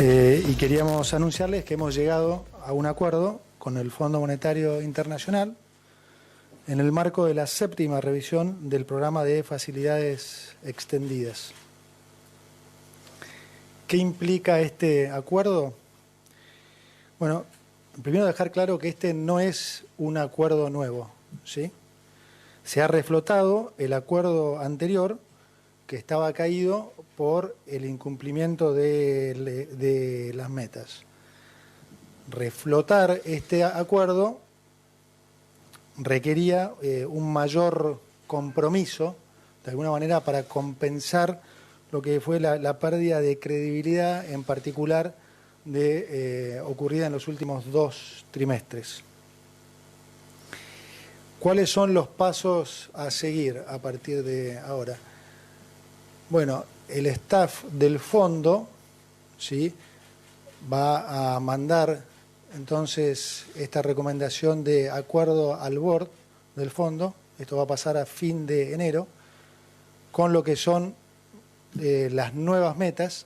Y queríamos anunciarles que hemos llegado a un acuerdo con el Fondo Monetario Internacional en el marco de la 7ª revisión del programa de facilidades extendidas. ¿Qué implica este acuerdo? Bueno, primero dejar claro que este no es un acuerdo nuevo, ¿sí? Se ha reflotado el acuerdo anterior que estaba caído por el incumplimiento de las metas. Reflotar este acuerdo requería un mayor compromiso, de alguna manera, para compensar lo que fue la pérdida de credibilidad, en particular ocurrida en los últimos 2 trimestres. ¿Cuáles son los pasos a seguir a partir de ahora? Bueno, el staff del fondo, ¿sí?, va a mandar entonces esta recomendación de acuerdo al board del fondo. Esto va a pasar a fin de enero, con lo que son las nuevas metas,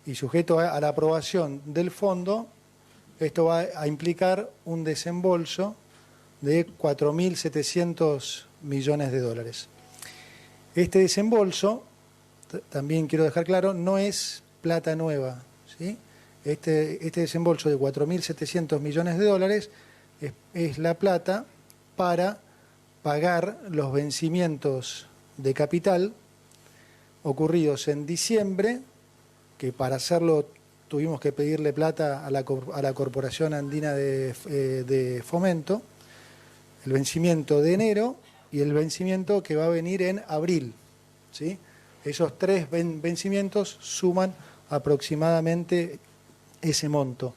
y sujeto a la aprobación del fondo, esto va a implicar un desembolso de 4.700 millones de dólares. Este desembolso, también quiero dejar claro, no es plata nueva, ¿sí? Este desembolso de 4.700 millones de dólares es la plata para pagar los vencimientos de capital ocurridos en diciembre, que para hacerlo tuvimos que pedirle plata a la Corporación Andina de Fomento, el vencimiento de enero y el vencimiento que va a venir en abril, ¿sí? Esos 3 vencimientos suman aproximadamente ese monto.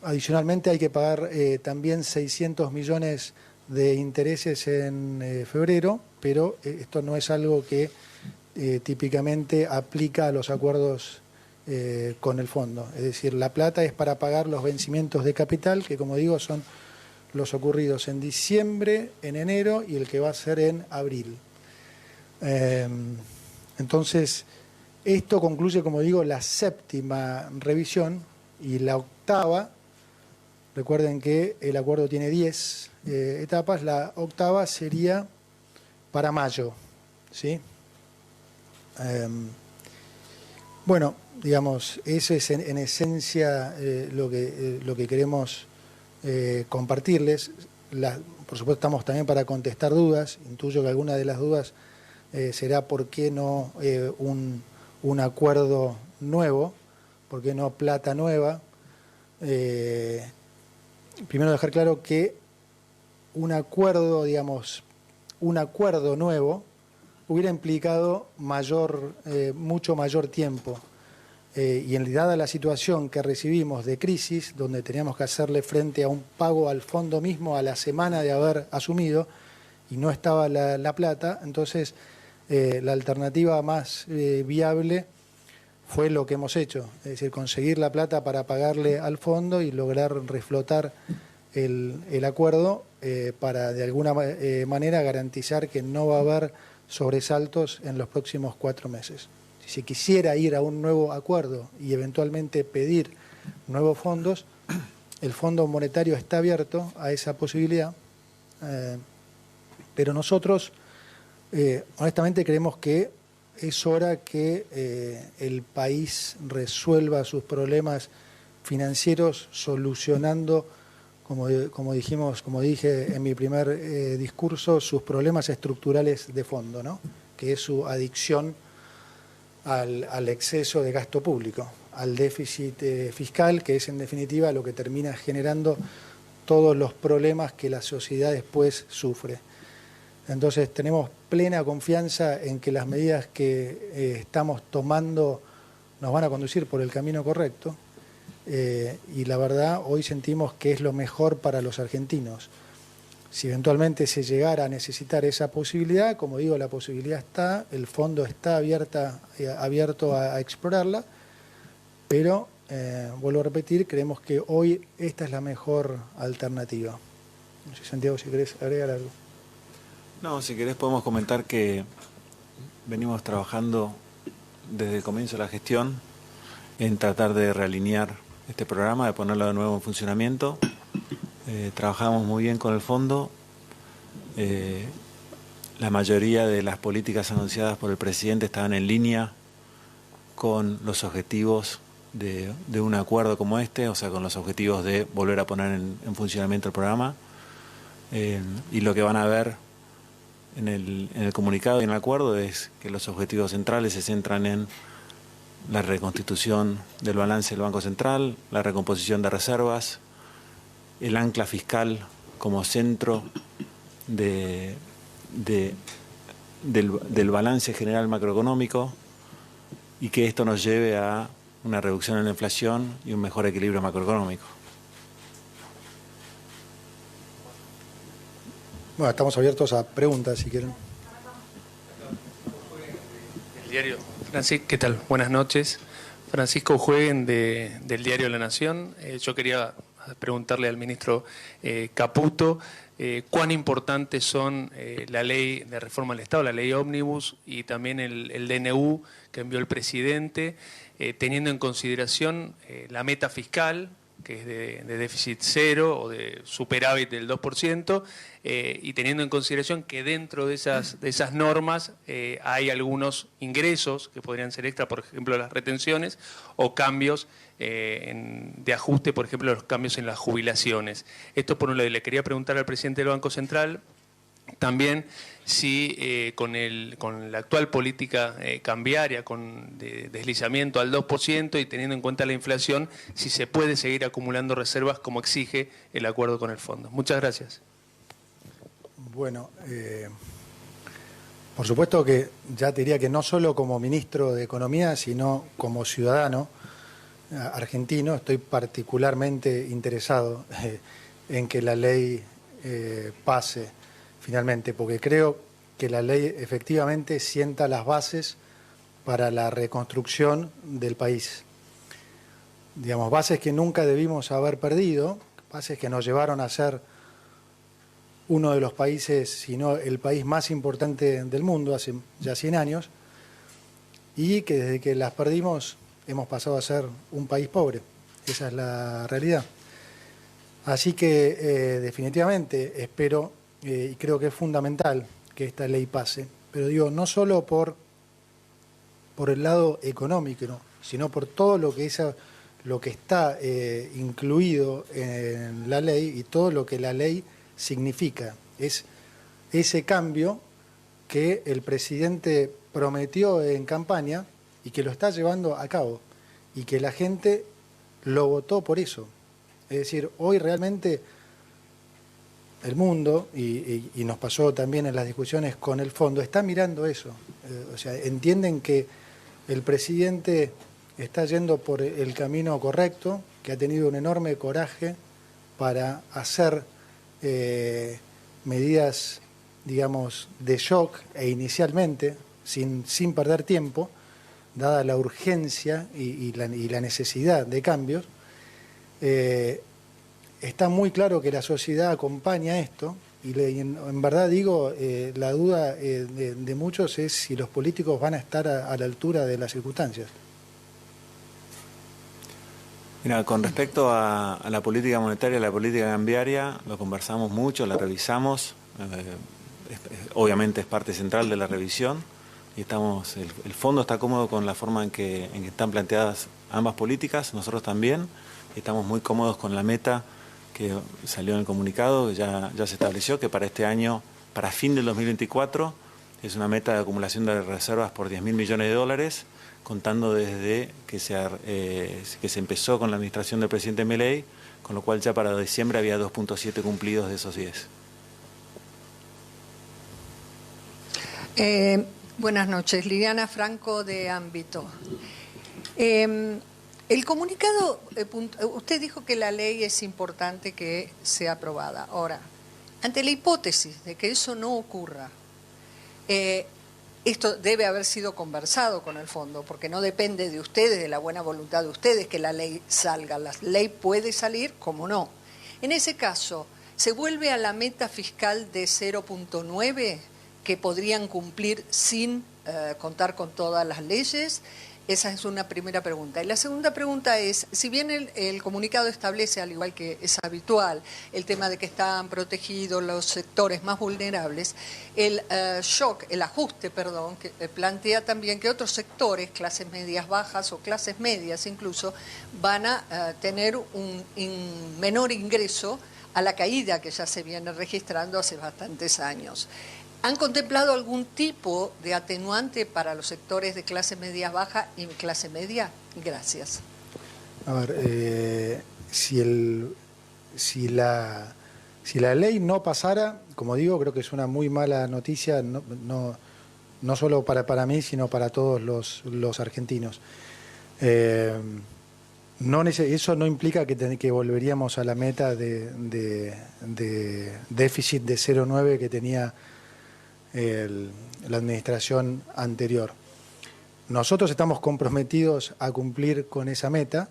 Adicionalmente hay que pagar también 600 millones de intereses en febrero, pero esto no es algo que típicamente aplica a los acuerdos con el fondo. Es decir, la plata es para pagar los vencimientos de capital, que como digo son los ocurridos en diciembre, en enero y el que va a ser en abril. Entonces, esto concluye, como digo, la 7ª revisión, y la 8ª, recuerden que el acuerdo tiene 10 etapas, la 8ª sería para mayo, ¿sí? Bueno, digamos, eso es en esencia lo que queremos compartirles. Por supuesto estamos también para contestar dudas. Intuyo que alguna de las dudas será por qué no un acuerdo nuevo, por qué no plata nueva. Primero dejar claro que un acuerdo nuevo hubiera implicado mucho mayor tiempo. Y en dada la situación que recibimos de crisis, donde teníamos que hacerle frente a un pago al fondo mismo a la semana de haber asumido, y no estaba la plata, entonces la alternativa más viable fue lo que hemos hecho, es decir, conseguir la plata para pagarle al fondo y lograr reflotar el acuerdo para de alguna manera garantizar que no va a haber sobresaltos en los próximos 4 meses. Si se quisiera ir a un nuevo acuerdo y eventualmente pedir nuevos fondos, el Fondo Monetario está abierto a esa posibilidad, pero nosotros honestamente creemos que es hora que el país resuelva sus problemas financieros solucionando, como dije en mi primer discurso, sus problemas estructurales de fondo, ¿no?, que es su adicción al exceso de gasto público, al déficit fiscal, que es en definitiva lo que termina generando todos los problemas que la sociedad después sufre. Entonces tenemos plena confianza en que las medidas que estamos tomando nos van a conducir por el camino correcto, y la verdad hoy sentimos que es lo mejor para los argentinos. Si eventualmente se llegara a necesitar esa posibilidad, como digo, la posibilidad está, el fondo está abierto a explorarla, pero, vuelvo a repetir, creemos que hoy esta es la mejor alternativa. No sé, Santiago, si querés agregar algo. No, si querés podemos comentar que venimos trabajando desde el comienzo de la gestión en tratar de realinear este programa, de ponerlo de nuevo en funcionamiento. Trabajamos muy bien con el fondo. La mayoría de las políticas anunciadas por el presidente estaban en línea con los objetivos de un acuerdo como este, o sea, con los objetivos de volver a poner en funcionamiento el programa. Y lo que van a ver en el comunicado y en el acuerdo es que los objetivos centrales se centran en la reconstitución del balance del Banco Central, la recomposición de reservas, el ancla fiscal como centro del balance general macroeconómico, y que esto nos lleve a una reducción en la inflación y un mejor equilibrio macroeconómico. Bueno, estamos abiertos a preguntas, si quieren. El diario. Francisco, ¿qué tal? Buenas noches. Francisco Jueguen del diario La Nación. Yo quería preguntarle al ministro Caputo cuán importantes son la ley de reforma del Estado, la ley ómnibus, y también el DNU que envió el presidente, teniendo en consideración la meta fiscal, que es de déficit cero o de superávit del 2%, y teniendo en consideración que dentro de esas normas hay algunos ingresos que podrían ser extra, por ejemplo las retenciones, o cambios de ajuste, por ejemplo los cambios en las jubilaciones. Esto por un lado. Le quería preguntar al presidente del Banco Central también si con la actual política cambiaria, con deslizamiento al 2% y teniendo en cuenta la inflación, si se puede seguir acumulando reservas como exige el acuerdo con el fondo. Muchas gracias. Bueno, por supuesto que ya te diría que no solo como ministro de Economía, sino como ciudadano argentino, estoy particularmente interesado en que la ley pase finalmente, porque creo que la ley efectivamente sienta las bases para la reconstrucción del país. Digamos, bases que nunca debimos haber perdido, bases que nos llevaron a ser uno de los países, si no el país más importante del mundo hace ya 100 años, y que desde que las perdimos hemos pasado a ser un país pobre. Esa es la realidad. Así que definitivamente espero y creo que es fundamental que esta ley pase, pero digo, no solo por el lado económico, ¿no?, sino por todo lo que está incluido en la ley y todo lo que la ley significa. Es ese cambio que el presidente prometió en campaña y que lo está llevando a cabo, y que la gente lo votó por eso. Es decir, hoy realmente el mundo, y nos pasó también en las discusiones con el fondo, está mirando eso. O sea, entienden que el presidente está yendo por el camino correcto, que ha tenido un enorme coraje para hacer medidas, digamos, de shock, e inicialmente, sin perder tiempo, dada la urgencia y la necesidad de cambios. Está muy claro que la sociedad acompaña esto, y en verdad digo, la duda de muchos es si los políticos van a estar a la altura de las circunstancias. Mira, con respecto a la política monetaria, la política cambiaria, lo conversamos mucho, la revisamos, obviamente es parte central de la revisión, y el fondo está cómodo con la forma en que están planteadas ambas políticas, nosotros también, y estamos muy cómodos con la meta que salió en el comunicado, que ya se estableció, que para este año, para fin del 2024, es una meta de acumulación de reservas por 10.000 millones de dólares, contando desde que se empezó con la administración del presidente Milei, con lo cual ya para diciembre había 2.7 cumplidos de esos 10. Buenas noches, Liliana Franco de Ámbito. El comunicado, usted dijo que la ley es importante que sea aprobada. Ahora, ante la hipótesis de que eso no ocurra, esto debe haber sido conversado con el fondo, porque no depende de ustedes, de la buena voluntad de ustedes, que la ley salga. La ley puede salir, como no. En ese caso, ¿se vuelve a la meta fiscal de 0.9 que podrían cumplir sin contar con todas las leyes? Esa es una primera pregunta. Y la segunda pregunta es, si bien el comunicado establece, al igual que es habitual, el tema de que están protegidos los sectores más vulnerables, el ajuste, que plantea también que otros sectores, clases medias bajas o clases medias incluso, van a tener un menor ingreso a la caída que ya se viene registrando hace bastantes años. ¿Han contemplado algún tipo de atenuante para los sectores de clase media baja y clase media? Gracias. A ver, si la ley no pasara, como digo, creo que es una muy mala noticia, no solo para mí, sino para todos los argentinos. Eso no implica que volveríamos a la meta de déficit de 0,9 que tenía la administración anterior. Nosotros estamos comprometidos a cumplir con esa meta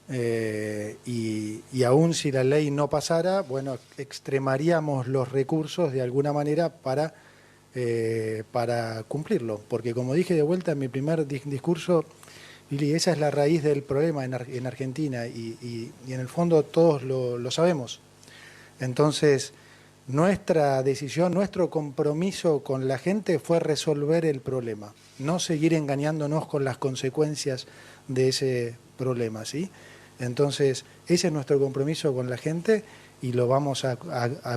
y aún si la ley no pasara, bueno, extremaríamos los recursos de alguna manera para cumplirlo. Porque como dije de vuelta en mi primer discurso, Lili, esa es la raíz del problema en Argentina y en el fondo todos lo sabemos. Entonces, nuestra decisión, nuestro compromiso con la gente fue resolver el problema, no seguir engañándonos con las consecuencias de ese problema, ¿sí? Entonces, ese es nuestro compromiso con la gente y lo vamos a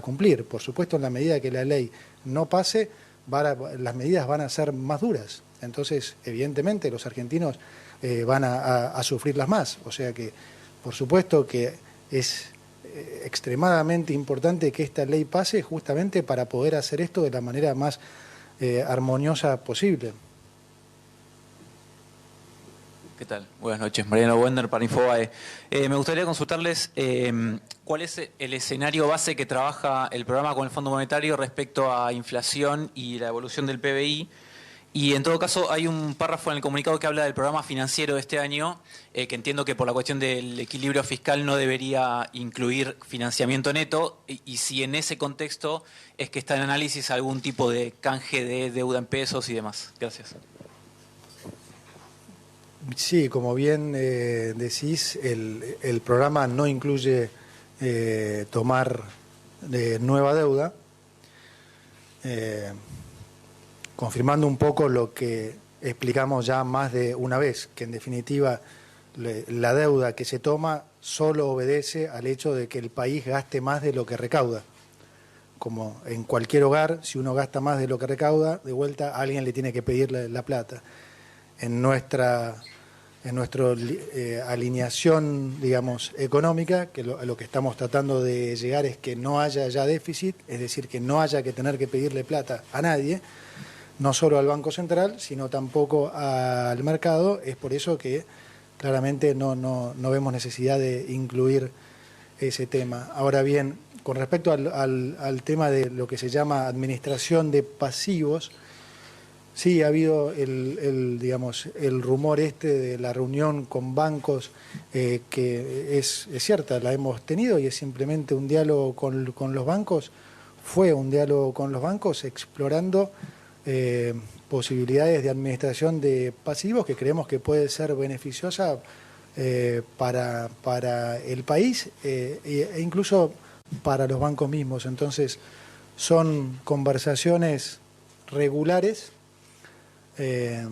cumplir. Por supuesto, en la medida que la ley no pase, las medidas van a ser más duras. Entonces, evidentemente, los argentinos van a sufrirlas más. O sea que, por supuesto que es extremadamente importante que esta ley pase justamente para poder hacer esto de la manera más armoniosa posible. ¿Qué tal? Buenas noches, Mariano Wender para Infobae. Me gustaría consultarles cuál es el escenario base que trabaja el programa con el Fondo Monetario respecto a inflación y la evolución del PBI. Y en todo caso hay un párrafo en el comunicado que habla del programa financiero de este año, que entiendo que por la cuestión del equilibrio fiscal no debería incluir financiamiento neto, y si en ese contexto es que está en análisis algún tipo de canje de deuda en pesos y demás. Gracias. Sí, como bien decís, el programa no incluye tomar nueva deuda. Confirmando un poco lo que explicamos ya más de una vez, que en definitiva la deuda que se toma solo obedece al hecho de que el país gaste más de lo que recauda. Como en cualquier hogar, si uno gasta más de lo que recauda, de vuelta a alguien le tiene que pedir la plata. En nuestra alineación, digamos, económica, que lo que estamos tratando de llegar es que no haya ya déficit, es decir, que no haya que tener que pedirle plata a nadie, no solo al Banco Central, sino tampoco al mercado. Es por eso que claramente no vemos necesidad de incluir ese tema. Ahora bien, con respecto al tema de lo que se llama administración de pasivos, sí ha habido el rumor de la reunión con bancos, que es cierta, la hemos tenido y es simplemente un diálogo con los bancos. Fue un diálogo con los bancos explorando posibilidades de administración de pasivos que creemos que puede ser beneficiosa para el país e incluso para los bancos mismos. Entonces, son conversaciones regulares que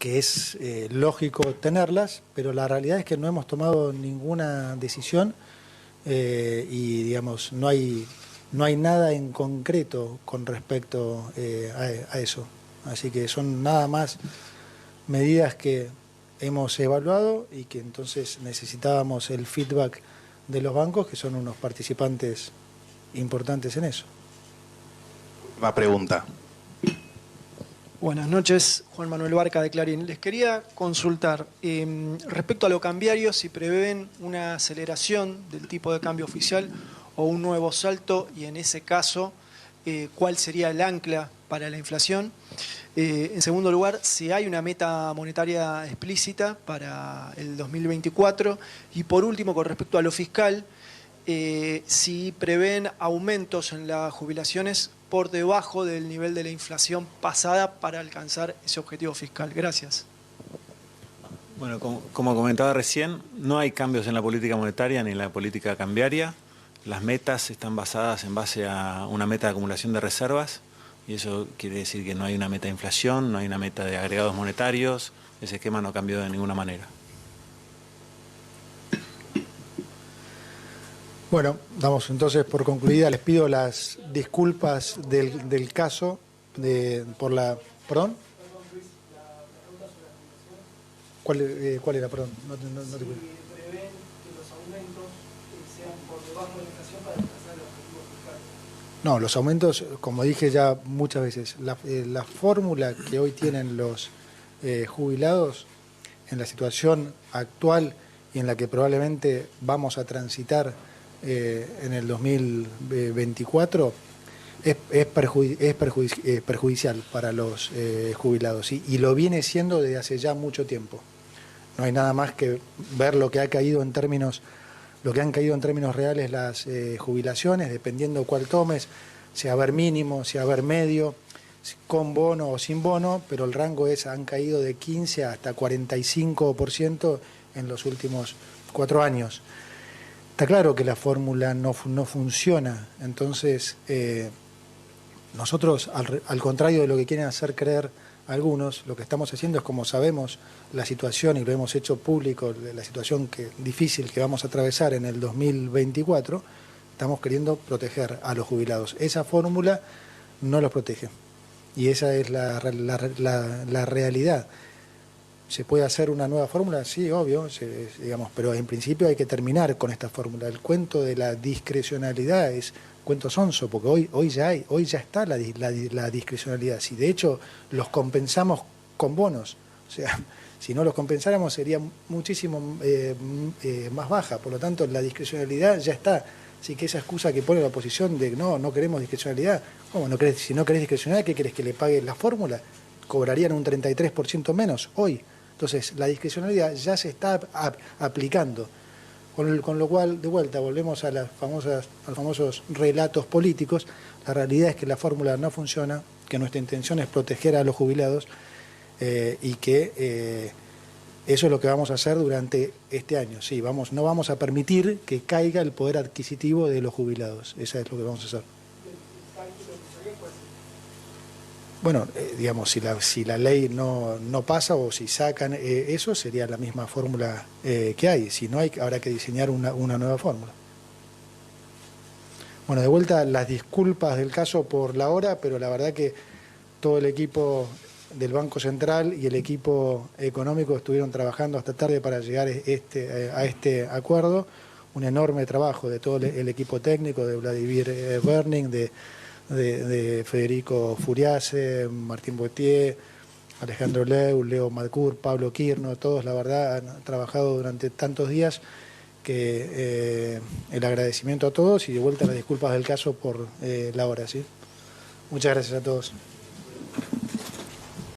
es lógico tenerlas, pero la realidad es que no hemos tomado ninguna decisión y, digamos, no hay nada en concreto con respecto a eso. Así que son nada más medidas que hemos evaluado y que entonces necesitábamos el feedback de los bancos, que son unos participantes importantes en eso. Una pregunta. Buenas noches, Juan Manuel Barca de Clarín. Les quería consultar, respecto a lo cambiario, si prevén una aceleración del tipo de cambio oficial o un nuevo salto, y en ese caso, ¿cuál sería el ancla para la inflación? En segundo lugar, si hay una meta monetaria explícita para el 2024. Y por último, con respecto a lo fiscal, si prevén aumentos en las jubilaciones por debajo del nivel de la inflación pasada para alcanzar ese objetivo fiscal. Gracias. Bueno, como comentaba recién, no hay cambios en la política monetaria ni en la política cambiaria. Las metas están basadas en base a una meta de acumulación de reservas y eso quiere decir que no hay una meta de inflación, no hay una meta de agregados monetarios. Ese esquema no cambió de ninguna manera. Bueno, damos entonces por concluida. Les pido las disculpas del caso por la... ¿Perdón? ¿Cuál era? Perdón. No te prevén que los aumentos sean por debajo de la inflación para alcanzar el objetivo fiscal. No, los aumentos, como dije ya muchas veces, la fórmula que hoy tienen los jubilados en la situación actual y en la que probablemente vamos a transitar en el 2024 es perjudicial para los jubilados y lo viene siendo desde hace ya mucho tiempo. No hay nada más que ver lo que han caído en términos reales las jubilaciones, dependiendo cuál tomes, sea haber mínimo, sea haber medio, con bono o sin bono, pero el rango han caído de 15 hasta 45% en los últimos 4 años. Está claro que la fórmula no funciona, entonces nosotros, al contrario de lo que quieren hacer creer algunos, lo que estamos haciendo es, como sabemos la situación y lo hemos hecho público, la situación difícil que vamos a atravesar en el 2024, estamos queriendo proteger a los jubilados. Esa fórmula no los protege y esa es la realidad. ¿Se puede hacer una nueva fórmula? Sí, obvio, digamos, pero en principio hay que terminar con esta fórmula. El cuento de la discrecionalidad es cuento sonso, porque hoy ya está la discrecionalidad. Si de hecho los compensamos con bonos, o sea, si no los compensáramos sería muchísimo más baja, por lo tanto la discrecionalidad ya está. Así que esa excusa que pone la oposición de no queremos discrecionalidad, ¿cómo no querés? Si no querés discrecionalidad, ¿qué querés que le pague la fórmula? Cobrarían un 33% menos hoy. Entonces la discrecionalidad ya se está aplicando. Con lo cual, de vuelta, volvemos a los famosos relatos políticos. La realidad es que la fórmula no funciona, que nuestra intención es proteger a los jubilados y que eso es lo que vamos a hacer durante este año. Sí, no vamos a permitir que caiga el poder adquisitivo de los jubilados. Eso es lo que vamos a hacer. Bueno, digamos, si la ley no pasa o si sacan eso, sería la misma fórmula que hay. Si no hay, habrá que diseñar una nueva fórmula. Bueno, de vuelta, las disculpas del caso por la hora, pero la verdad que todo el equipo del Banco Central y el equipo económico estuvieron trabajando hasta tarde para llegar a este acuerdo. Un enorme trabajo de todo el equipo técnico, de Vladimir Berning, de Federico Furiase, Martín Boetier, Alejandro Leo Madcur, Pablo Quirno, todos la verdad han trabajado durante tantos días que el agradecimiento a todos y de vuelta las disculpas del caso por la hora, ¿sí? Muchas gracias a todos.